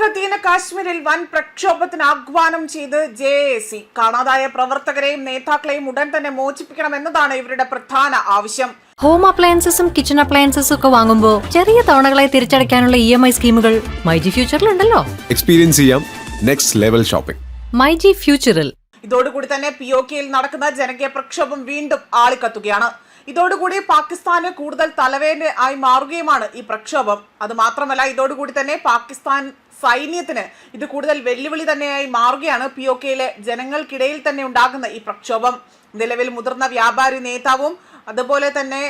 പാക് അധീന കാശ്മീരിൽ വൻ പ്രക്ഷോഭത്തിന് ആഹ്വാനം ചെയ്ത് JAC. കാണാതായ പ്രവർത്തകരെയും നേതാക്കളെയും ഉടൻ തന്നെ മോചിപ്പിക്കണമെന്നതാണ് ഇവരുടെ പ്രധാന ആവശ്യം. ഹോം അപ്ലയൻസസും കിച്ചൺ അപ്ലയൻസസും ഒക്കെ വാങ്ങുമ്പോൾ ചെറിയ തവണകളായി തിരിച്ചടയ്ക്കാനുള്ള EMI സ്കീമുകൾ മൈജി ഫ്യൂച്ചറിലുണ്ടല്ലോ. എക്സ്പീരിയൻസ് ചെയ്യാം നെക്സ്റ്റ് ലെവൽ ഷോപ്പിംഗ് മൈജി ഫ്യൂച്ചറിൽ. ഇതോടുകൂടി തന്നെ POKയിൽ നടക്കുന്ന ജനകീയ പ്രക്ഷോഭം വീണ്ടും ആളിക്കത്തുകയാണ്. ഇതോടുകൂടി പാകിസ്ഥാന് കൂടുതൽ തലവേദന ആയി മാറുകയുമാണ് ഈ പ്രക്ഷോഭം. അത് മാത്രമല്ല, ഇതോടുകൂടി തന്നെ പാകിസ്ഥാൻ സൈന്യത്തിന് ഇത് കൂടുതൽ വെല്ലുവിളി തന്നെയായി മാറുകയാണ്. POKയിലെ ജനങ്ങൾക്കിടയിൽ തന്നെ ഉണ്ടാകുന്ന ഈ പ്രക്ഷോഭം. നിലവിൽ മുതിർന്ന വ്യാപാരി നേതാവും അതുപോലെ തന്നെ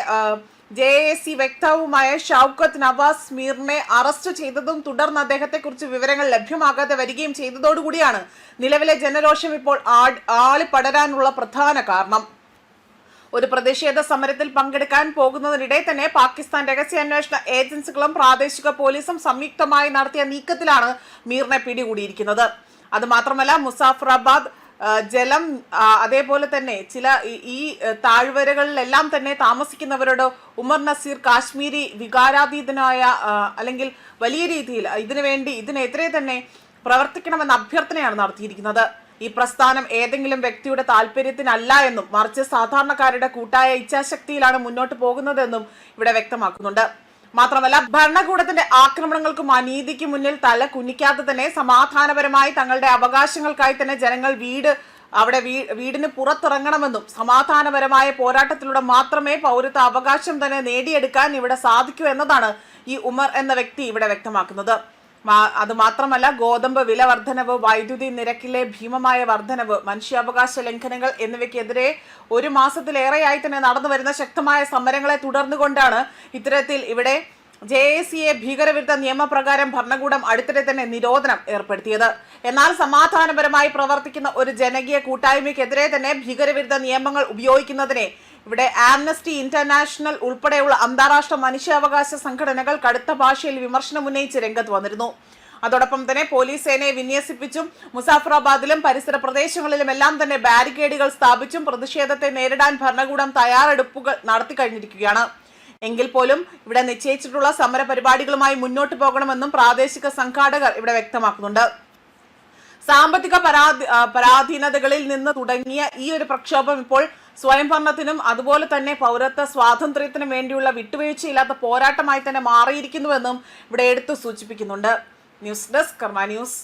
JAC വക്താവുമായ ഷൗക്കത്ത് നവാസ് മീറിനെ അറസ്റ്റ് ചെയ്തതും തുടർന്ന് അദ്ദേഹത്തെക്കുറിച്ച് വിവരങ്ങൾ ലഭ്യമാകാതെ വരികയും ചെയ്തതോടുകൂടിയാണ് നിലവിലെ ജനരോഷം ഇപ്പോൾ ആളിപ്പടരാനുള്ള പ്രധാന കാരണം. ഒരു പ്രതിഷേധ സമരത്തിൽ പങ്കെടുക്കാൻ പോകുന്നതിനിടെ തന്നെ പാകിസ്ഥാൻ രഹസ്യാന്വേഷണ ഏജൻസികളും പ്രാദേശിക പോലീസും സംയുക്തമായി നടത്തിയ നീക്കത്തിലാണ് മീറിനെ പിടികൂടിയിരിക്കുന്നത്. അത് മാത്രമല്ല, മുസാഫറാബാദ്, ജലം, അതേപോലെ തന്നെ ചില ഈ താഴ്വരകളിലെല്ലാം തന്നെ താമസിക്കുന്നവരോട് ഉമർ നസീർ കാശ്മീരി വികാരാതീതനായ അല്ലെങ്കിൽ വലിയ രീതിയിൽ ഇതിനെതിരെ തന്നെ പ്രവർത്തിക്കണമെന്ന അഭ്യർത്ഥനയാണ് നടത്തിയിരിക്കുന്നത്. ഈ പ്രസ്ഥാനം ഏതെങ്കിലും വ്യക്തിയുടെ താല്പര്യത്തിനല്ല എന്നും മറിച്ച് സാധാരണക്കാരുടെ കൂട്ടായ ഇച്ഛാശക്തിയിലാണ് മുന്നോട്ട് പോകുന്നതെന്നും ഇവിടെ വ്യക്തമാക്കുന്നുണ്ട്. മാത്രമല്ല, ഭരണകൂടത്തിന്റെ ആക്രമണങ്ങൾക്കും അനീതിക്കും മുന്നിൽ തല കുനിക്കാതെ തന്നെ സമാധാനപരമായി തങ്ങളുടെ അവകാശങ്ങൾക്കായി തന്നെ ജനങ്ങൾ വീടിന് പുറത്തിറങ്ങണമെന്നും സമാധാനപരമായ പോരാട്ടത്തിലൂടെ മാത്രമേ പൗരത്വ അവകാശം തന്നെ നേടിയെടുക്കാൻ ഇവിടെ സാധിക്കൂ എന്നതാണ് ഈ ഉമർ എന്ന വ്യക്തി ഇവിടെ വ്യക്തമാക്കുന്നത്. അത് മാത്രമല്ല, ഗോതമ്പ് വില വർധനവ്, വൈദ്യുതി നിരക്കിലെ ഭീമമായ വർധനവ്, മനുഷ്യാവകാശ ലംഘനങ്ങൾ എന്നിവയ്ക്കെതിരെ ഒരു മാസത്തിലേറെയായി തന്നെ നടന്നു വരുന്ന ശക്തമായ സമരങ്ങളെ തുടർന്നുകൊണ്ടാണ് ഇത്തരത്തിൽ ഇവിടെ JACയെ ഭീകരവിരുദ്ധ നിയമപ്രകാരം ഭരണകൂടം അടുത്തിടെ തന്നെ നിരോധനം ഏർപ്പെടുത്തിയത്. എന്നാൽ സമാധാനപരമായി പ്രവർത്തിക്കുന്ന ഒരു ജനകീയ കൂട്ടായ്മയ്ക്കെതിരെ തന്നെ ഭീകരവിരുദ്ധ നിയമങ്ങൾ ഉപയോഗിക്കുന്നതിനെ ഇവിടെ ആംനസ്റ്റി ഇന്റർനാഷണൽ ഉൾപ്പെടെയുള്ള അന്താരാഷ്ട്ര മനുഷ്യാവകാശ സംഘടനകൾ കടുത്ത ഭാഷയിൽ വിമർശനം ഉന്നയിച്ച് രംഗത്ത് വന്നിരുന്നു. അതോടൊപ്പം തന്നെ പോലീസ് സേനയെ വിന്യസിപ്പിച്ചും മുസാഫറാബാദിലും പരിസര പ്രദേശങ്ങളിലും എല്ലാം തന്നെ ബാരിക്കേഡുകൾ സ്ഥാപിച്ചും പ്രതിഷേധത്തെ നേരിടാൻ ഭരണകൂടം തയ്യാറെടുപ്പുകൾ നടത്തി കഴിഞ്ഞിരിക്കുകയാണ്. എങ്കിൽ പോലും ഇവിടെ നിശ്ചയിച്ചിട്ടുള്ള സമര പരിപാടികളുമായി മുന്നോട്ട് പോകണമെന്നും പ്രാദേശിക സംഘാടകർ ഇവിടെ വ്യക്തമാക്കുന്നുണ്ട്. സാമ്പത്തിക പരാധീനതകളിൽ നിന്ന് തുടങ്ങിയ ഈ ഒരു പ്രക്ഷോഭം ഇപ്പോൾ സ്വയംഭരണത്തിനും അതുപോലെ തന്നെ പൗരത്വ സ്വാതന്ത്ര്യത്തിനും വേണ്ടിയുള്ള വിട്ടുവീഴ്ചയില്ലാത്ത പോരാട്ടമായി തന്നെ മാറിയിരിക്കുന്നുവെന്നും ഇവിടെ എടുത്തു സൂചിപ്പിക്കുന്നുണ്ട്. ന്യൂസ് ഡെസ്ക് കർമ്മ ന്യൂസ്.